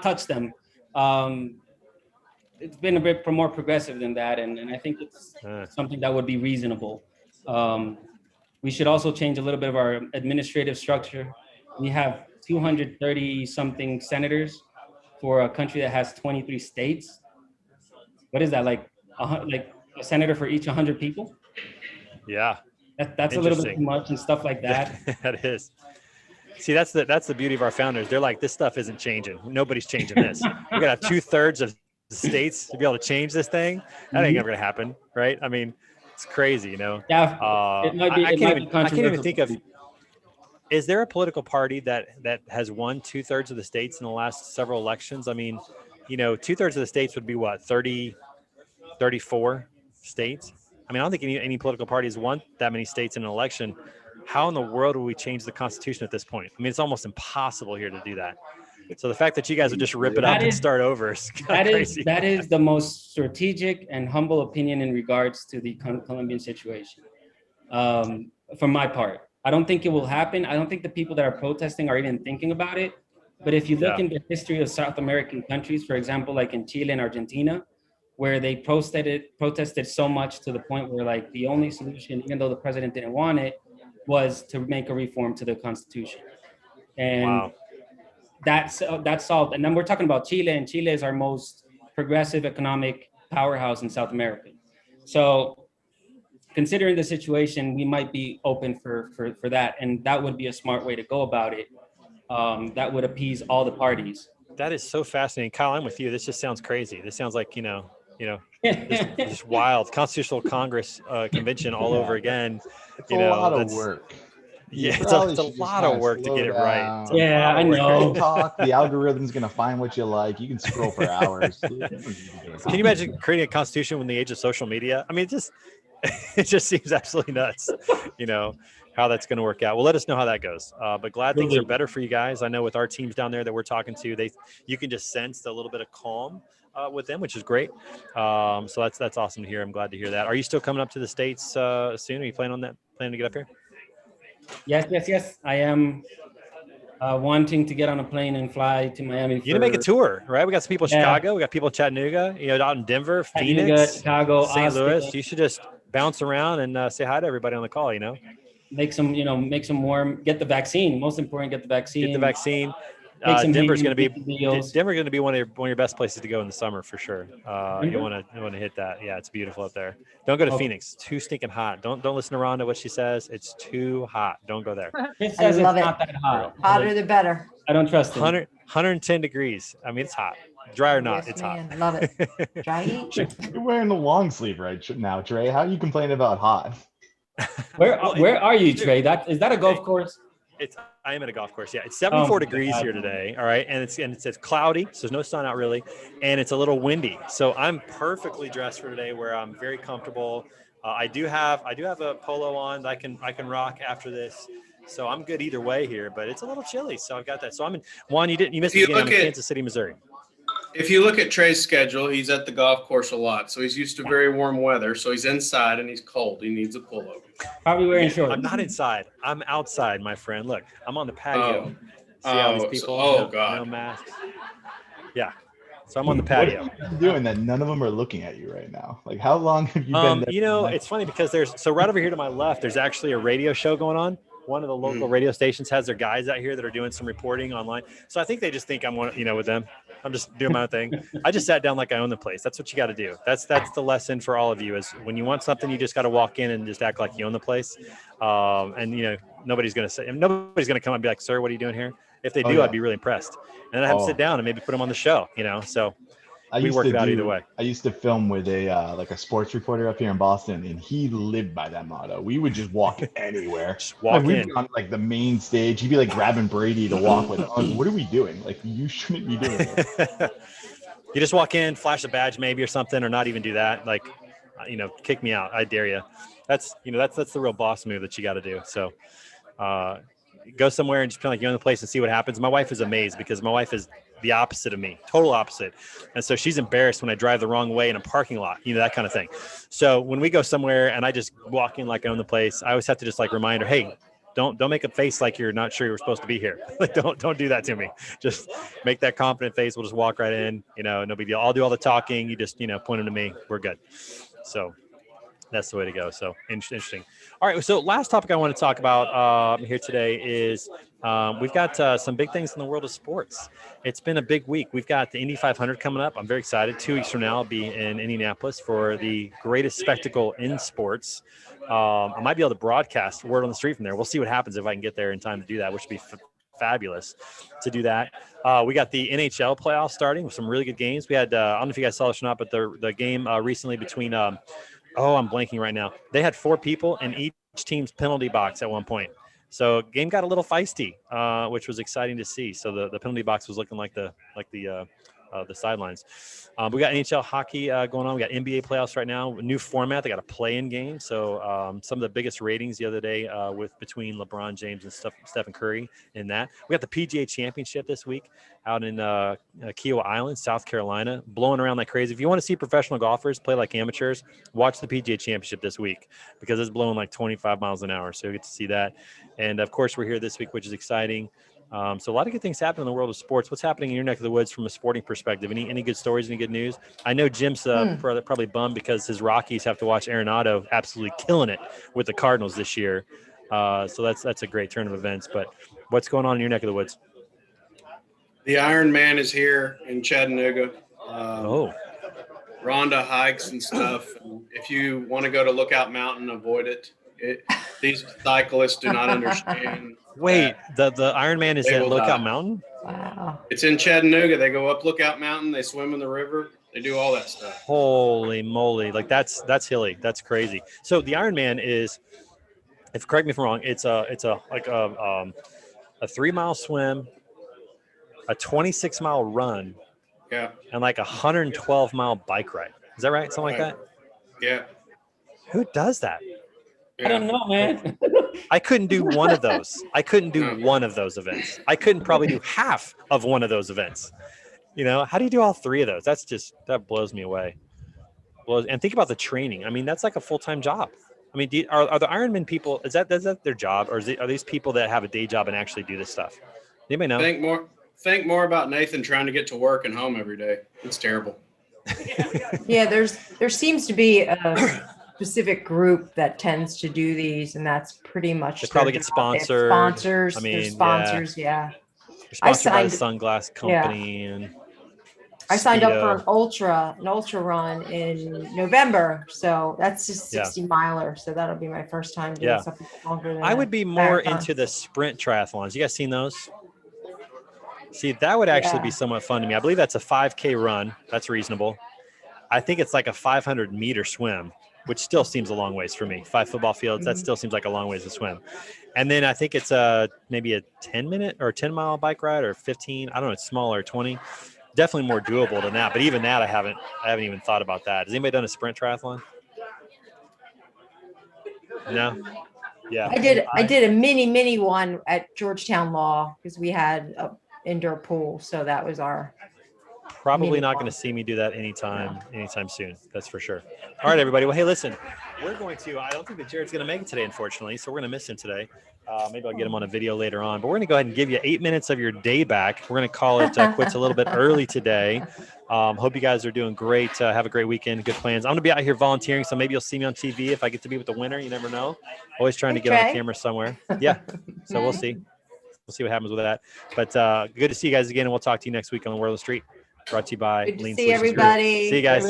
touch them. It's been a bit more progressive than that, and I think it's something that would be reasonable. We should also change a little bit of our administrative structure. We have 230 something senators for a country that has 23 states. What is that, like a senator for each 100 people? Yeah, that's a little bit too much and stuff like that. That is. See, that's the beauty of our founders. They're like, this stuff isn't changing. Nobody's changing this. We gotta have 2/3 of the states to be able to change this thing. That ain't ever gonna happen, right? I mean, it's crazy, Yeah, it might be. I can't even think of. Is there a political party that has won 2/3 of the states in the last several elections? I mean, 2/3 of the states would be what, 30, 34 states? I mean, I don't think any political parties won that many states in an election. How in the world will we change the Constitution at this point? I mean, it's almost impossible here to do that. So the fact that you guys would just rip it up and start over is kind of crazy. That is the most strategic and humble opinion in regards to the Colombian situation. From my part, I don't think it will happen. I don't think the people that are protesting are even thinking about it. But if you look in the history of South American countries, for example, like in Chile and Argentina, where they protested so much to the point where the only solution, even though the president didn't want it, was to make a reform to the Constitution. And that's solved. And then we're talking about Chile, and Chile is our most progressive economic powerhouse in South America. So considering the situation, we might be open for that. And that would be a smart way to go about it. That would appease all the parties. That is so fascinating. Kyle, I'm with you. This just sounds crazy. This sounds like, this wild Constitutional Congress convention all over again. It's a lot of work. Yeah, it's a lot of work to get it right. Yeah, I know. TikTok, the algorithm's gonna find what you like. You can scroll for hours. Can you imagine creating a constitution in the age of social media? I mean, it just seems absolutely nuts, how that's going to work out. Well, let us know how that goes. But glad things are better for you guys. I know with our teams down there that we're talking to, you can just sense a little bit of calm with them, which is great. So that's awesome to hear. I'm glad to hear that. Are you still coming up to the States soon? Are you planning to get up here? Yes. I am wanting to get on a plane and fly to Miami. You need to make a tour, right? We got some people in Chicago. We got people in Chattanooga, out in Denver, Phoenix, Chicago, St. Austin. Louis. You should just bounce around and say hi to everybody on the call, Make some warm, get the vaccine. Most important, get the vaccine. Get the vaccine. Denver's going to be one of your best places to go in the summer for sure. You want to hit that. Yeah, it's beautiful up there. Don't go to Phoenix. It's too stinking hot. Don't listen to Rhonda what she says. It's too hot. Don't go there. It says I love it's it. not that hot. Hotter the better. I don't trust it. 110 degrees. I mean, it's hot. Dry or not, it's man. hot. Love it. Dry heat. You're wearing the long sleeve right now, Trey. How are you complaining about hot? Where are you, Trey? Is that a golf course? I am at a golf course. Yeah, it's 74 degrees here today. All right, and it's cloudy, so there's no sun out really, and it's a little windy. So I'm perfectly dressed for today, where I'm very comfortable. I do have a polo on that I can rock after this. So I'm good either way here, but it's a little chilly, so I've got that. So I'm in Juan. You missed the game. I'm in Kansas City, Missouri. If you look at Trey's schedule, he's at the golf course a lot. So he's used to very warm weather. So he's inside and he's cold. He needs a pullover. Probably wearing shorts. I'm not inside. I'm outside, my friend. Look, I'm on the patio. See all these people? No masks. Yeah. So I'm on the patio. What are you doing that none of them are looking at you right now? Like, how long have you been there? It's funny because right over here to my left, there's actually a radio show going on. One of the local radio stations has their guys out here that are doing some reporting online. So I think they just think I'm one, with them. I'm just doing my own thing. I just sat down like I own the place. That's what you got to do. That's the lesson for all of you is when you want something, you just got to walk in and just act like you own the place. Nobody's going to come and be like, sir, what are you doing here? If they do, I'd be really impressed. And then I have to sit down and maybe put them on the show, so. We work it out either way. I used to film with a sports reporter up here in Boston, and he lived by that motto. We would just walk anywhere. Just walk in. We'd be on the main stage. He'd be like grabbing Brady to walk with. What are we doing? Like, you shouldn't be doing this. You just walk in, flash a badge maybe or something, or not even do that. Like, kick me out. I dare you. That's the real boss move that you got to do. So, go somewhere and just kind of like you own the place and see what happens. My wife is amazed because my wife is the opposite of me, total opposite. And so she's embarrassed when I drive the wrong way in a parking lot, that kind of thing. So when we go somewhere and I just walk in like I own the place, I always have to just remind her, hey, don't make a face like you're not sure you were supposed to be here. Like, don't do that to me. Just make that confident face. We'll just walk right in, no big deal. I'll do all the talking. You just, point them to me. We're good. So that's the way to go. So interesting. All right. So last topic I want to talk about here today is we've got some big things in the world of sports. It's been a big week. We've got the Indy 500 coming up. I'm very excited. 2 weeks from now, I'll be in Indianapolis for the greatest spectacle in sports. I might be able to broadcast word on the street from there. We'll see what happens if I can get there in time to do that, which would be fabulous to do that. We got the NHL playoffs starting with some really good games. We had, I don't know if you guys saw this or not, but the game recently between I'm blanking right now. They had 4 people in each team's penalty box at one point. So game got a little feisty, which was exciting to see. So the penalty box was looking like the sidelines. We got NHL hockey going on. We got NBA playoffs right now. New format. They got a play-in game. So some of the biggest ratings the other day between LeBron James and Stephen Curry in that. We got the PGA Championship this week out in Kiowa Island, South Carolina, blowing around like crazy. If you want to see professional golfers play like amateurs, watch the PGA Championship this week because it's blowing like 25 miles an hour. So you get to see that. And of course, we're here this week, which is exciting. So a lot of good things happen in the world of sports. What's happening in your neck of the woods from a sporting perspective? Any good stories, any good news? I know Jim's probably bummed because his Rockies have to watch Arenado absolutely killing it with the Cardinals this year. So that's a great turn of events. But what's going on in your neck of the woods? The Iron Man is here in Chattanooga. Rhonda hikes and stuff. And if you want to go to Lookout Mountain, avoid it. These cyclists do not understand. Wait, the Iron Man is at Lookout Mountain? Wow. It's in Chattanooga. They go up Lookout Mountain. They swim in the river. They do all that stuff. Holy moly. Like that's hilly. That's crazy. So the Iron Man is if correct me if I'm wrong, it's a 3-mile swim, a 26-mile run, Yeah. and like a 112-mile bike ride. Is that right? Something like that? Yeah. Who does that? I don't know, man. I couldn't do one of those. I couldn't do one of those events. I couldn't probably do half of one of those events. You know, how do you do all 3 of those? That blows me away. And think about the training. I mean, that's like a full-time job. I mean, are the Ironman people, is that their job, or are these people that have a day job and actually do this stuff? Anybody know? Think more about Nathan trying to get to work and home every day. It's terrible. Yeah, there seems to be a specific group that tends to do these, and that's pretty much. They probably get sponsored. Sponsors. I mean, sponsors. Yeah. They're sponsored by the sunglass company, and I signed up for an ultra run in November. So that's just 60 miler. So that'll be my first time doing something longer than I would be more into the sprint triathlons. You guys seen those? See, that would actually be somewhat fun to me. I believe that's a 5K run. That's reasonable. I think it's like a 500-meter swim, which still seems a long ways for me. 5 football fields, that still seems like a long ways to swim. And then I think it's maybe a 10-minute or 10-mile bike ride, or 15. I don't know. It's smaller, 20. Definitely more doable than that. But even that, I haven't even thought about that. Has anybody done a sprint triathlon? No. Yeah. I did a mini one at Georgetown Law because we had a indoor pool. So that was our. Probably not going to see me do that anytime soon. That's for sure. All right, everybody. Well, hey, listen, I don't think that Jared's going to make it today, unfortunately. So we're going to miss him today. Maybe I'll get him on a video later on, but we're going to go ahead and give you 8 minutes of your day back. We're going to call it quits a little bit early today. Hope you guys are doing great. Have a great weekend. Good plans. I'm going to be out here volunteering. So maybe you'll see me on TV if I get to be with the winner. You never know. Always trying to get on the camera somewhere. Yeah. So we'll see. We'll see what happens with that. But good to see you guys again. And we'll talk to you next week on the World of the Street. Brought to you by Lean Solutions Group. See you, everybody. See you guys.